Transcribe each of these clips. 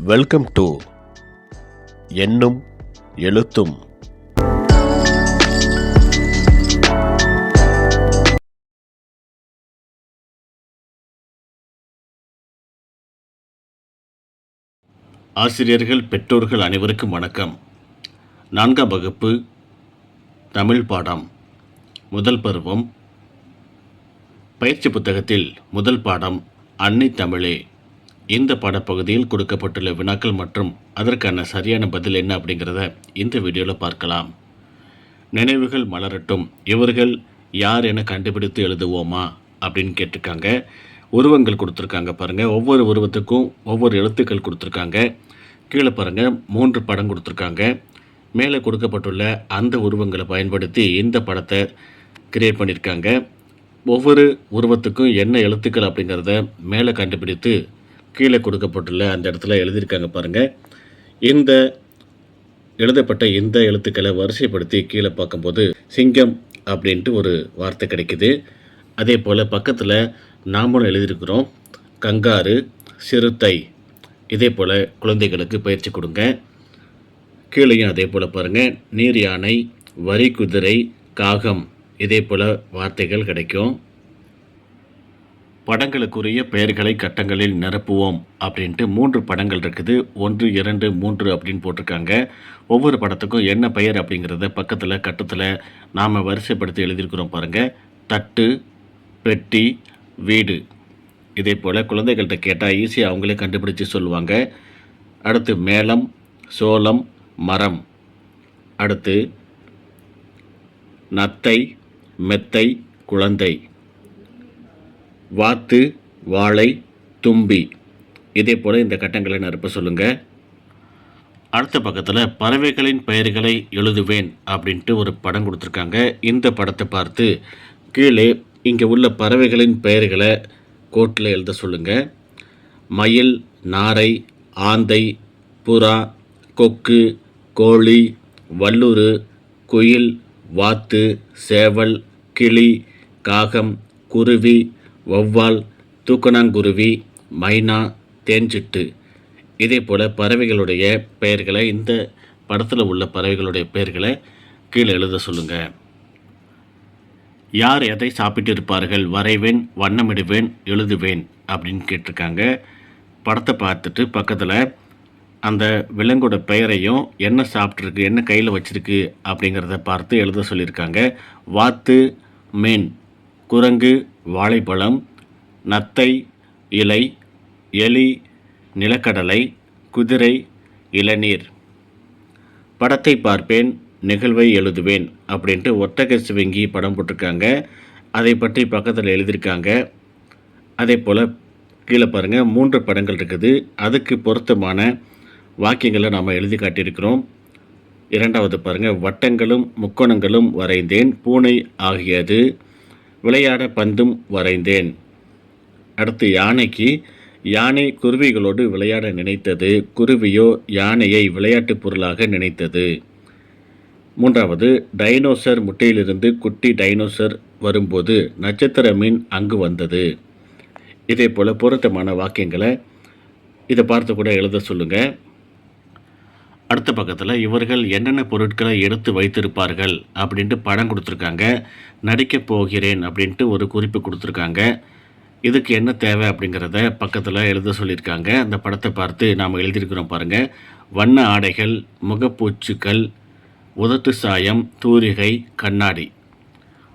Welcome to எண்ணும் எழுத்தும். ஆசிரியர்கள், பெற்றோர்கள் அனைவருக்கும் வணக்கம். 4ஆம் வகுப்பு தமிழ் பாடம் முதல் பருவம் பயிற்சி புத்தகத்தில் முதல் பாடம் அன்னை தமிழே. இந்த பாடப்பகுதியில் கொடுக்கப்பட்டுள்ள வினாக்கள் மற்றும் அதற்கான சரியான பதில் என்ன அப்படிங்கிறத இந்த வீடியோவில் பார்க்கலாம். நினைவுகள் மலரட்டும். இவர்கள் யார் என கண்டுபிடித்து எழுதுவோமா அப்படின்னு கேட்டிருக்காங்க. உருவங்கள் கொடுத்துருக்காங்க பாருங்கள். ஒவ்வொரு உருவத்துக்கும் ஒவ்வொரு எழுத்துக்கள் கொடுத்துருக்காங்க. கீழே பாருங்கள் 3 படம் கொடுத்துருக்காங்க. மேலே கொடுக்கப்பட்டுள்ள அந்த உருவங்களை பயன்படுத்தி இந்த படத்தை கிரியேட் பண்ணியிருக்காங்க. ஒவ்வொரு உருவத்துக்கும் என்ன எழுத்துக்கள் அப்படிங்கிறத மேலே கண்டுபிடித்து கீழே கொடுக்கப்பட்டுள்ள அந்த இடத்துல எழுதியிருக்காங்க பாருங்கள். இந்த எழுதப்பட்ட இந்த எழுத்துக்களை வரிசைப்படுத்தி கீழே பார்க்கும்போது சிங்கம் அப்படின்ட்டு ஒரு வார்த்தை கிடைக்குது. அதே போல் பக்கத்தில் நாமளும் எழுதியிருக்கிறோம் கங்காரு, சிறுத்தை. இதே போல் குழந்தைகளுக்கு பயிற்சி கொடுங்க. கீழேயும் அதே போல் பாருங்கள் நீர் யானை, வரி குதிரை, காகம். இதே போல் வார்த்தைகள் கிடைக்கும். படங்களுக்குரிய பெயர்களை கட்டங்களில் நிரப்புவோம் அப்படின்ட்டு 3 படங்கள் இருக்குது. 1, 2, 3 அப்படின்னு போட்டிருக்காங்க. ஒவ்வொரு படத்துக்கும் என்ன பெயர் அப்படிங்கிறத பக்கத்தில் கட்டத்தில் நாம் வரிசைப்படுத்தி எழுதியிருக்கிறோம் பாருங்கள். தட்டு, பெட்டி, வீடு. இதே போல் குழந்தைகள்கிட்ட கேட்டால் ஈஸியாக அவங்களே கண்டுபிடிச்சி சொல்லுவாங்க. அடுத்து மேளம், சோளம், மரம். அடுத்து நத்தை, மெத்தை, குழந்தை. வாத்து, வாழை, தும்பி. இதே போல் இந்த கட்டங்களை நிரப்ப சொல்லுங்கள். அடுத்த பக்கத்தில் பறவைகளின் பெயர்களை எழுதுவேன் அப்படின்ட்டு ஒரு படம் கொடுத்துருக்காங்க. இந்த படத்தை பார்த்து கீழே இங்கே உள்ள பறவைகளின் பெயர்களை கோட்டில் எழுத சொல்லுங்கள். மயில், நாரை, ஆந்தை, புறா, கொக்கு, கோழி, வல்லூறு, குயில், வாத்து, சேவல், கிளி, காகம், குருவி, வௌவால், தூக்கணாங்குருவி, மைனா, தேன்சிட்டு. இதே போல் பறவைகளுடைய பெயர்களை இந்த படத்தில் உள்ள பறவைகளுடைய பெயர்களை கீழே எழுத சொல்லுங்கள். யார் எதை சாப்பிட்டு இருப்பார்கள்? வரைவேன், வண்ணமிடுவேன், எழுதுவேன் அப்படின்னு கேட்டிருக்காங்க. படத்தை பார்த்துட்டு பக்கத்தில் அந்த விலங்கோட பெயரையும் என்ன சாப்பிட்ருக்கு, என்ன கையில் வச்சுருக்கு அப்படிங்கிறத பார்த்து எழுத சொல்லியிருக்காங்க. வாத்து, மீன், குரங்கு, வாழைப்பழம், நத்தை, இலை, எலி, நிலக்கடலை, குதிரை, இளநீர். படத்தை பார்ப்பேன், நிகழ்வை எழுதுவேன் அப்படின்ட்டு ஒட்டக சிவங்கி படம் போட்டிருக்காங்க. அதை பற்றி பக்கத்தில் எழுதியிருக்காங்க. அதே போல் கீழே பாருங்கள் 3 படங்கள் இருக்குது. அதுக்கு பொருத்தமான வாக்கியங்களை நாம் எழுதி காட்டியிருக்கிறோம். 2வது பாருங்கள் வட்டங்களும் முக்கோணங்களும் வரைந்தேன், பூனை ஆகியது, விளையாட பந்தும் வரைந்தேன். அடுத்து யானைக்கு யானை குருவிகளோடு விளையாட நினைத்தது, குருவியோ யானையை விளையாட்டு பொருளாக நினைத்தது. 3வது டைனோசர் முட்டையிலிருந்து குட்டி டைனோசர் வரும்போது நட்சத்திர மீன் அங்கு வந்தது. இதே போல் பொருத்தமான வாக்கியங்களை இதை பார்த்து கூட எழுத சொல்லுங்கள். அடுத்த பக்கத்தில் இவர்கள் என்னென்ன பொருட்களை எடுத்து வைத்திருப்பார்கள் அப்படின்ட்டு படம் கொடுத்துருக்காங்க. நடிக்கப் போகிறேன் அப்படின்ட்டு ஒரு குறிப்பு கொடுத்துருக்காங்க. இதுக்கு என்ன தேவை அப்படிங்கிறத பக்கத்தில் எழுத சொல்லியிருக்காங்க. அந்த படத்தை பார்த்து நாம் எழுதியிருக்கிறோம் பாருங்கள். வண்ண ஆடைகள், முகப்பூச்சுக்கள், உதட்டு சாயம், தூரிகை, கண்ணாடி.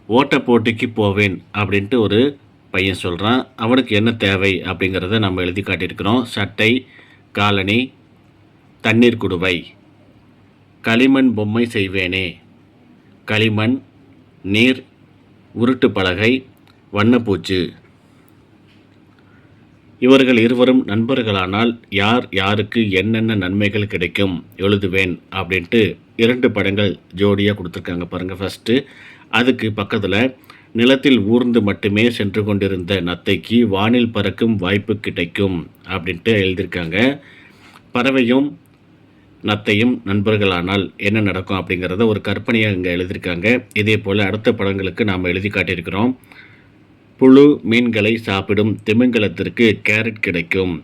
ஓட்ட போட்டிக்கு போவேன் அப்படின்ட்டு ஒரு பையன் சொல்கிறான். அவனுக்கு என்ன தேவை அப்படிங்கிறத நம்ம எழுதி காட்டியிருக்கிறோம். சட்டை, காலணி, தண்ணீர் குடுவை. களிமண் பொம்மை செய்வேனே. களிமண், நீர், உருட்டு பலகை, வண்ணப்பூச்சு. இவர்கள் இருவரும் நண்பர்களானால் யார் யாருக்கு என்னென்ன நன்மைகள் கிடைக்கும் எழுதுவேன் அப்படின்ட்டு 2 படங்கள் ஜோடியாக கொடுத்துருக்காங்க பாருங்கள். ஃபஸ்ட்டு அதுக்கு பக்கத்தில் நிலத்தில் ஊர்ந்து மட்டுமே சென்று கொண்டிருந்த நத்தைக்கு வானில் பறக்கும் வாய்ப்பு கிடைக்கும் அப்படின்ட்டு எழுதியிருக்காங்க. பறவையும் நத்தையும் நண்பர்களானால் என்ன நடக்கும் அப்படிங்கிறத ஒரு கற்பனையாக இங்கே எழுதியிருக்காங்க. இதே போல் அடுத்த படங்களுக்கு நாம் எழுதி காட்டியிருக்கிறோம். புழு மீன்களை சாப்பிடும் திமிங்கலத்திற்கு கேரட் கிடைக்கும்.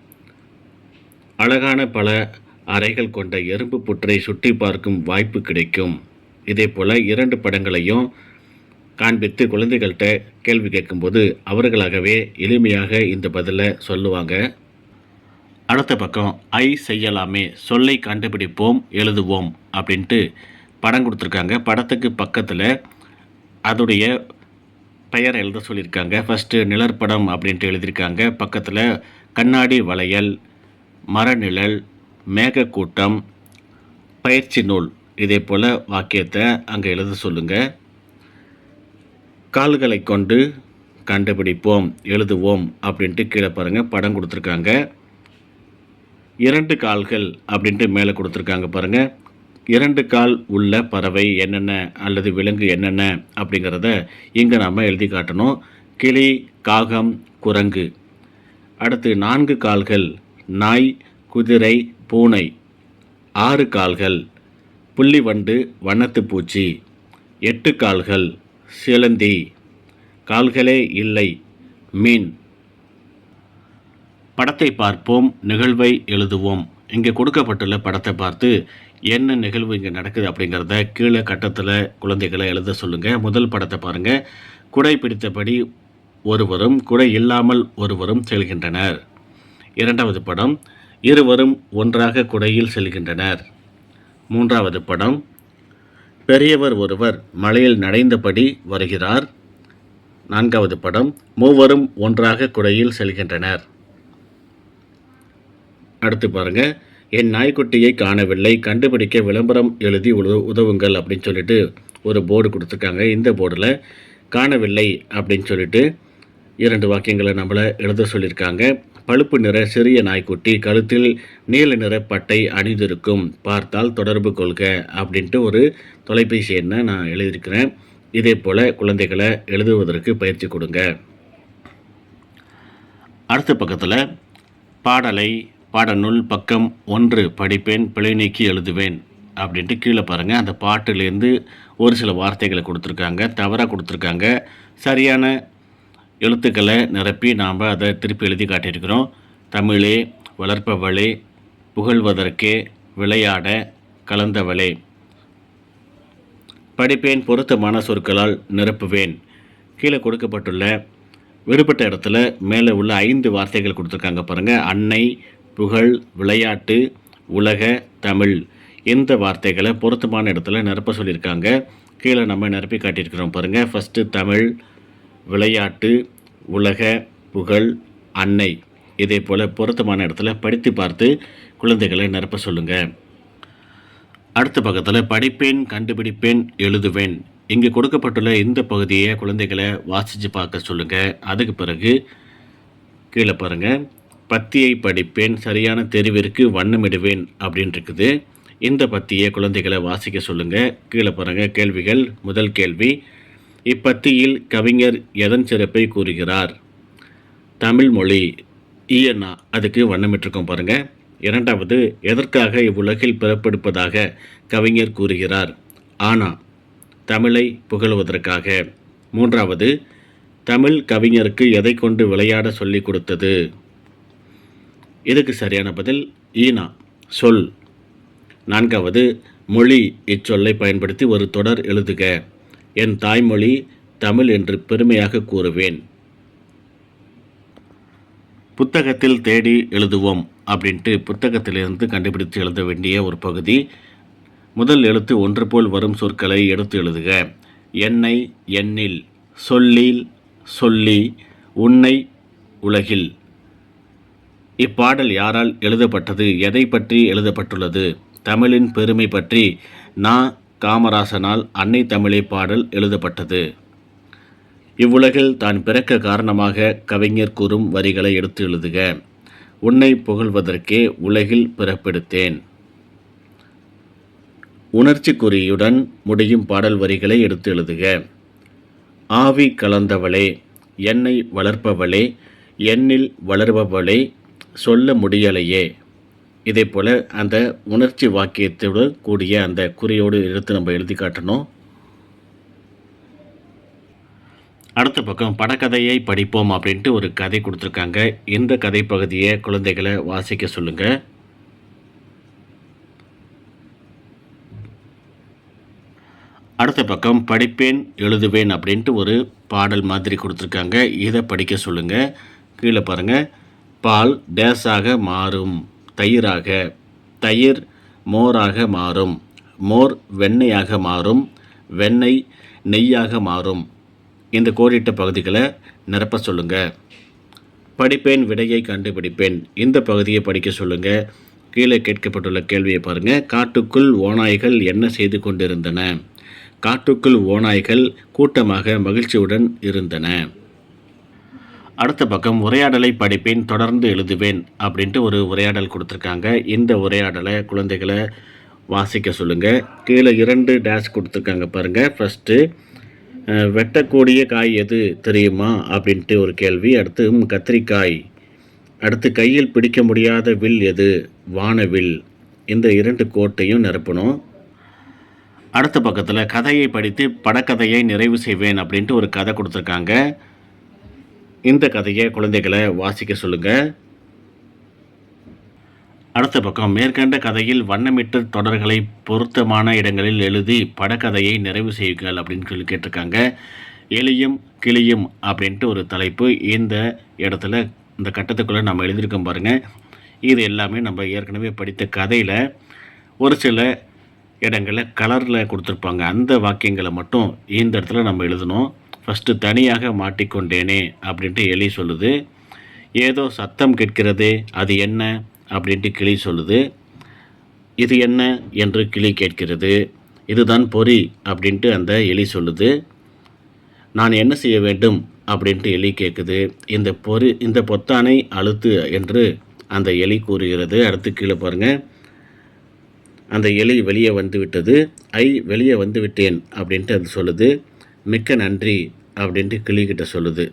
அழகான பல அறைகள் கொண்ட எறும்பு புற்றை சுற்றி பார்க்கும் வாய்ப்பு கிடைக்கும். இதே போல் 2 படங்களையும் காண்பித்து குழந்தைகள்கிட்ட கேள்வி கேட்கும்போது அவர்களாகவே எளிமையாக இந்த பதிலை சொல்லுவாங்க. அடுத்த பக்கம் ஐ செய்யலாமே, சொல்லை கண்டுபிடிப்போம் எழுதுவோம் அப்படின்ட்டு படம் கொடுத்துருக்காங்க. படத்துக்கு பக்கத்தில் அதோடைய பெயர் எழுத சொல்லியிருக்காங்க. ஃபஸ்ட்டு நிழற்படம் அப்படின்ட்டு எழுதியிருக்காங்க. பக்கத்தில் கண்ணாடி வளையல், மரநிழல், மேகக்கூட்டம், பயிற்சி நூல், இதே போல் வாக்கியத்தை அங்கே எழுத சொல்லுங்கள். கால்களை கொண்டு கண்டுபிடிப்போம் எழுதுவோம் அப்படின்ட்டு கீழே பாருங்கள் படம் கொடுத்துருக்காங்க. 2 கால்கள் அப்படின்ட்டு மேலே கொடுத்துருக்காங்க பாருங்கள். 2 கால் உள்ள பறவை என்னென்ன அல்லது விலங்கு என்னென்ன அப்படிங்கிறத இங்கே நாம் எழுதி காட்டணும். கிளி, காகம், குரங்கு. அடுத்து 4 கால்கள் நாய், குதிரை, பூனை. 6 கால்கள் புள்ளிவண்டு, வண்ணத்து பூச்சி. 8 கால்கள் சிலந்தி. கால்களே இல்லை மீன். படத்தை பார்ப்போம், நிகழ்வை எழுதுவோம். இங்கே கொடுக்கப்பட்டுள்ள படத்தை பார்த்து என்ன நிகழ்வு இங்கே நடக்குது அப்படிங்கிறத கீழே கட்டத்தில் குழந்தைகளை எழுத சொல்லுங்கள். முதல் படத்தை பாருங்கள். குடை பிடித்தபடி ஒருவரும் குடை இல்லாமல் ஒருவரும் செல்கின்றனர். 2வது படம், இருவரும் ஒன்றாக குடையில் செல்கின்றனர். 3வது படம், பெரியவர் ஒருவர் மலையில் நனைந்தபடி வருகிறார். 4வது படம், மூவரும் ஒன்றாக குடையில் செல்கின்றனர். அடுத்து பாருங்கள், என் நாய்க்குட்டியை காணவில்லை, கண்டுபிடிக்க விளம்பரம் எழுதி உதவுங்கள் அப்படின்னு சொல்லிட்டு ஒரு போர்டு கொடுத்துருக்காங்க. இந்த போர்டில் காணவில்லை அப்படின்னு சொல்லிட்டு 2 வாக்கியங்களை நம்மளை எழுத சொல்லியிருக்காங்க. பழுப்பு நிற சிறிய நாய்க்குட்டி கழுத்தில் நீல நிற பட்டை அணிந்திருக்கும், பார்த்தால் தொடர்பு கொள்க அப்படின்ட்டு ஒரு தொலைபேசி எண்ணை நான் எழுதியிருக்கிறேன். இதே போல் குழந்தைகளை எழுதுவதற்கு பயிற்சி கொடுங்க. அடுத்த பக்கத்தில் பாடலை பாடநூல் பக்கம் 1 படிப்பேன், பிழை நீக்கி எழுதுவேன் அப்படின்ட்டு கீழே பாருங்கள். அந்த பாட்டிலேருந்து ஒரு சில வார்த்தைகளை கொடுத்துருக்காங்க, தவறாக கொடுத்துருக்காங்க. சரியான எழுத்துக்களை நிரப்பி நாம் அதை திருப்பி எழுதி காட்டியிருக்கிறோம். தமிழே, வளர்ப்பவளே, புகழ்வதற்கே, விளையாட, கலந்தவளே. படிப்பேன், பொருத்தமான சொற்களால் நிரப்புவேன். கீழே கொடுக்கப்பட்டுள்ள விடுபட்ட இடத்துல மேலே உள்ள 5 வார்த்தைகள் கொடுத்துருக்காங்க பாருங்கள். அன்னை, புகழ், விளையாட்டு, உலக, தமிழ். இந்த வார்த்தைகளை பொருத்தமான இடத்துல நிரப்ப சொல்லியிருக்காங்க. கீழே நம்ம நிரப்பி காட்டியிருக்கிறோம் பாருங்கள். ஃபஸ்ட்டு தமிழ், விளையாட்டு, உலக, புகழ், அன்னை. இதே போல் பொருத்தமான இடத்துல படித்து பார்த்து குழந்தைகளை நிரப்ப சொல்லுங்கள். அடுத்த பக்கத்தில் படிப்பேன், கண்டுபிடிப்பேன், எழுதுவேன். இங்கே கொடுக்கப்பட்டுள்ள இந்த பகுதியை குழந்தைகளை வாசித்து பார்க்க சொல்லுங்கள். அதுக்கு பிறகு கீழே பாருங்கள், பத்தியை படிப்பேன், சரியான தெரிவிற்கு வண்ணமிடுவேன் அப்படின்னு இருக்குது. இந்த பத்தியை குழந்தைகளை வாசிக்க சொல்லுங்கள். கீழே பாருங்கள் கேள்விகள். முதல் கேள்வி, இப்பத்தியில் கவிஞர் எதன் சிறப்பை கூறுகிறார்? தமிழ் மொழி. ஈயண்ணா, அதுக்கு வண்ணமிட்டிருக்கோம் பாருங்கள். 2வது, எதற்காக இவ்வுலகில் பிறப்பெடுப்பதாக கவிஞர் கூறுகிறார்? ஆனா, தமிழை புகழுவதற்காக. 3வது, தமிழ் கவிஞருக்கு எதை கொண்டு விளையாட சொல்லிக் கொடுத்தது? இதுக்கு சரியான பதில் ஈனா, சொல். 4வது, மொழி. இச்சொல்லை பயன்படுத்தி ஒரு தொடர் எழுதுக. என் தாய்மொழி தமிழ் என்று பெருமையாக கூறுவேன். புத்தகத்தில் தேடி எழுதுவோம் அப்படின்ட்டு புத்தகத்திலிருந்து கண்டுபிடித்து எழுத வேண்டிய ஒரு பகுதி. முதல் எழுத்து ஒன்று போல் வரும் சொற்களை எடுத்து எழுதுக. என்னை, எண்ணில், சொல்லில், சொல்லி, உன்னை, உலகில். இப்பாடல் யாரால் எழுதப்பட்டது? எதை பற்றி எழுதப்பட்டுள்ளது? தமிழின் பெருமை பற்றி நா. காமராசனால் அன்னை தமிழே பாடல் எழுதப்பட்டது. இவ்வுலகில் தான் பிறக்க காரணமாக கவிஞர் கூறும் வரிகளை எடுத்து எழுதுக. உன்னை புகழ்வதற்கே உலகில் பிறப்பெடுத்தேன். உணர்ச்சி குறியுடன் முடியும் பாடல் வரிகளை எடுத்து எழுதுக. ஆவி கலந்தவளே, என்னை வளர்ப்பவளே, எண்ணில் வளர்பவளே, சொல்ல முடியலையே. இதே போல் அந்த உணர்ச்சி வாக்கியத்தோடு கூடிய அந்த குறியோடு எடுத்து நம்ம எழுதி காட்டணும். அடுத்த பக்கம் படக்கதையை படிப்போம் அப்படின்ட்டு ஒரு கதை கொடுத்துருக்காங்க. இந்த கதை பகுதியை குழந்தைகளை வாசிக்க சொல்லுங்கள். அடுத்த பக்கம் படிப்பேன் எழுதுவேன் அப்படின்ட்டு ஒரு பாடல் மாதிரி கொடுத்துருக்காங்க. இதை படிக்க சொல்லுங்கள். கீழே பாருங்கள். பால் டேஸாக மாறும் தயிராக, தயிர் மோராக மாறும், மோர் வெண்ணெயாக மாறும், வெண்ணெய் நெய்யாக மாறும். இந்த கோடிட்ட பகுதிகளை நிரப்ப சொல்லுங்கள். படிப்பேன் விடையை கண்டுபிடிப்பேன். இந்த பகுதியை படிக்க சொல்லுங்கள். கீழே கேட்கப்பட்டுள்ள கேள்வியை பாருங்கள். காட்டுக்குள் ஓநாய்கள் என்ன செய்து கொண்டிருந்தன? காட்டுக்குள் ஓநாய்கள் கூட்டமாக மகிழ்ச்சியுடன் இருந்தன. அடுத்த பக்கம் உரையாடலை படிப்பேன் தொடர்ந்து எழுதுவேன் அப்படின்ட்டு ஒரு உரையாடல் கொடுத்துருக்காங்க. இந்த உரையாடலை குழந்தைகளை வாசிக்க சொல்லுங்கள். கீழே 2 டேஷ் கொடுத்துருக்காங்க பாருங்கள். ஃபஸ்ட்டு வெட்டக்கூடிய காய் எது தெரியுமா அப்படின்ட்டு ஒரு கேள்வி. அடுத்து கத்திரிக்காய். அடுத்து கையில் பிடிக்க முடியாத வில் எது? வானவில். இந்த 2 கோட்டையும் நிரப்பணும். அடுத்த பக்கத்தில் கதையை படித்து படக்கதையை நிறைவு செய்வேன் அப்படின்ட்டு ஒரு கதை கொடுத்துருக்காங்க. இந்த கதையை குழந்தைகளை வாசிக்க சொல்லுங்கள். அடுத்த பக்கம் மேற்கண்ட கதையில் வண்ணமிட்டு தொடர்களை பொருத்தமான இடங்களில் எழுதி படக்கதையை நிறைவு செய்யுங்கள் அப்படின்னு சொல்லி கேட்டிருக்காங்க. எலியும் கிளியும் அப்படின்ட்டு ஒரு தலைப்பு இந்த இடத்துல இந்த கட்டத்துக்குள்ளே நம்ம எழுதியிருக்கோம் பாருங்கள். இது எல்லாமே நம்ம ஏற்கனவே படித்த கதையில் ஒரு சில இடங்களில் கலரில் கொடுத்துருப்பாங்க. அந்த வாக்கியங்களை மட்டும் இந்த இடத்துல நம்ம எழுதணும். ஃபஸ்ட்டு தனியாக மாட்டிக்கொண்டேனே அப்படின்ட்டு எலி சொல்லுது. ஏதோ சத்தம் கேட்கிறதே, அது என்ன அப்படின்ட்டு கிளி சொல்லுது. இது என்ன என்று கிளி கேட்கிறது. இதுதான் பொறி அப்படின்ட்டு அந்த எலி சொல்லுது. நான் என்ன செய்ய வேண்டும் அப்படின்ட்டு எலி கேட்குது. இந்த பொத்தானை அழுத்து என்று அந்த எலி கூறுகிறது. அடுத்து கீழே பாருங்கள். அந்த எலி வெளியே வந்து விட்டது. வெளியே வந்து விட்டேன் அப்படின்ட்டு அது சொல்லுது. மிக்க நன்றி அப்படின்ட்டு கிளிக்கிட்ட சொல்லுது.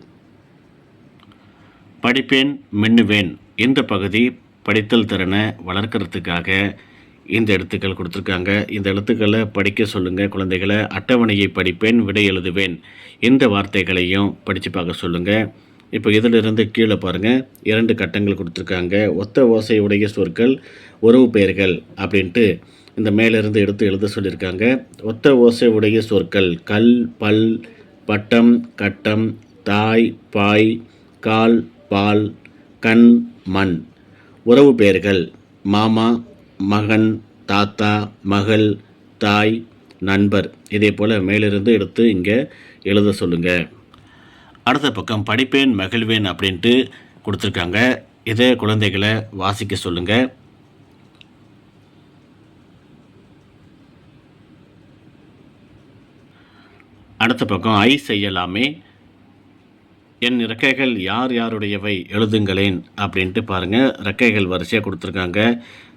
படிப்பேன் மின்னுவேன். இந்த பகுதி படித்தல் திறனை வளர்க்கறதுக்காக இந்த எழுத்துக்கள் கொடுத்துருக்காங்க. இந்த எழுத்துக்களை படிக்க சொல்லுங்கள் குழந்தைகளை. அட்டவணையை படிப்பேன் விடை எழுதுவேன். இந்த வார்த்தைகளையும் படித்து பார்க்க சொல்லுங்கள். இப்போ இதிலிருந்து கீழே பாருங்கள். 2 கட்டங்கள் கொடுத்துருக்காங்க. ஒத்த ஓசை உடைய சொற்கள் உறவு பெயர்கள் அப்படின்ட்டு இந்த மேலிருந்து எடுத்து எழுத சொல்லியிருக்காங்க. ஒத்த ஓசை உடைய சொற்கள் கல், பல், பட்டம், கட்டம், தாய், பாய், கால், பால், கண், மண். உறவு பெயர்கள் மாமா, மகன், தாத்தா, மகள், தாய், நண்பர். இதே போல் மேலிருந்து எடுத்து இங்கே எழுத சொல்லுங்கள். அடுத்த பக்கம் படிப்பேன் மகிழ்வேன் அப்படின்ட்டு கொடுத்துருக்காங்க. இதை குழந்தைகளை வாசிக்க சொல்லுங்கள். அடுத்த பக்கம் செய்யலாமே. என் ரெக்கைகள் யார் யாருடையவை எழுதுங்களேன் அப்படின்ட்டு பாருங்கள். ரெக்கைகள் வரிசையாக கொடுத்துருக்காங்க.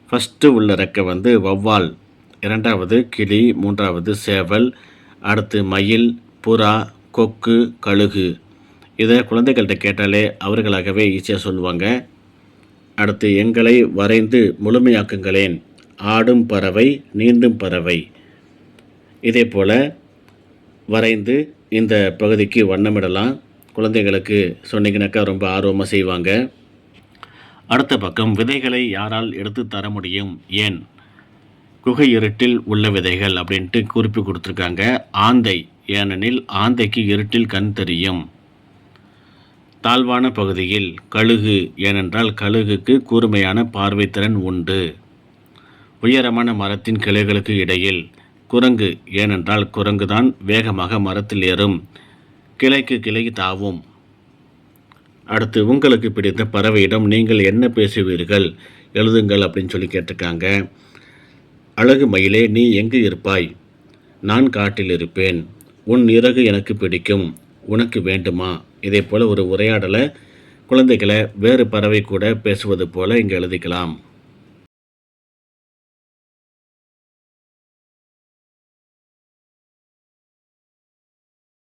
ஃபஸ்ட்டு உள்ள ரெக்கை வந்து வௌவால், 2வது கிளி, 3வது சேவல், அடுத்து மயில், புறா, கொக்கு, கழுகு. இதை குழந்தைகள்கிட்ட கேட்டாலே அவர்களாகவே ஈஸியாக சொல்லுவாங்க. அடுத்து எங்களை வரைந்து முழுமையாக்குங்களேன். ஆடும் பறவை, நீந்தும் பறவை. இதே போல் வரைந்து இந்த பகுதிக்கு வண்ணமிடலாம். குழந்தைகளுக்கு சொன்னீங்கன்னாக்கா ரொம்ப ஆர்வமாக செய்வாங்க. அடுத்த பக்கம் விதைகளை யாரால் எடுத்து தர முடியும்? ஏன்? குகை இருட்டில் உள்ள விதைகள் அப்படின்ட்டு குறிப்பு கொடுத்துருக்காங்க. ஆந்தை, ஏனெனில் ஆந்தைக்கு இருட்டில் கண் தெரியும். தாழ்வான பகுதியில் கழுகு, ஏனென்றால் கழுகுக்கு கூர்மையான பார்வைத்திறன் உண்டு. உயரமான மரத்தின் கிளைகளுக்கு இடையில் குரங்கு, ஏனென்றால் குரங்கு தான் வேகமாக மரத்தில் ஏறும், கிளைக்கு கிளை தாவும். அடுத்து உங்களுக்கு பிடித்த பறவையிடம் நீங்கள் என்ன பேசுவீர்கள் எழுதுங்கள் அப்படின்னு சொல்லி கேட்டிருக்காங்க. அழகு மயிலே, நீ எங்கு இருப்பாய்? நான் காட்டில் இருப்பேன். உன் இறகு எனக்கு பிடிக்கும், உனக்கு வேண்டுமா? இதே போல் ஒரு உரையாடலை குழந்தைகளை வேறு பறவை கூட பேசுவது போல் இங்கே எழுதிக்கலாம்.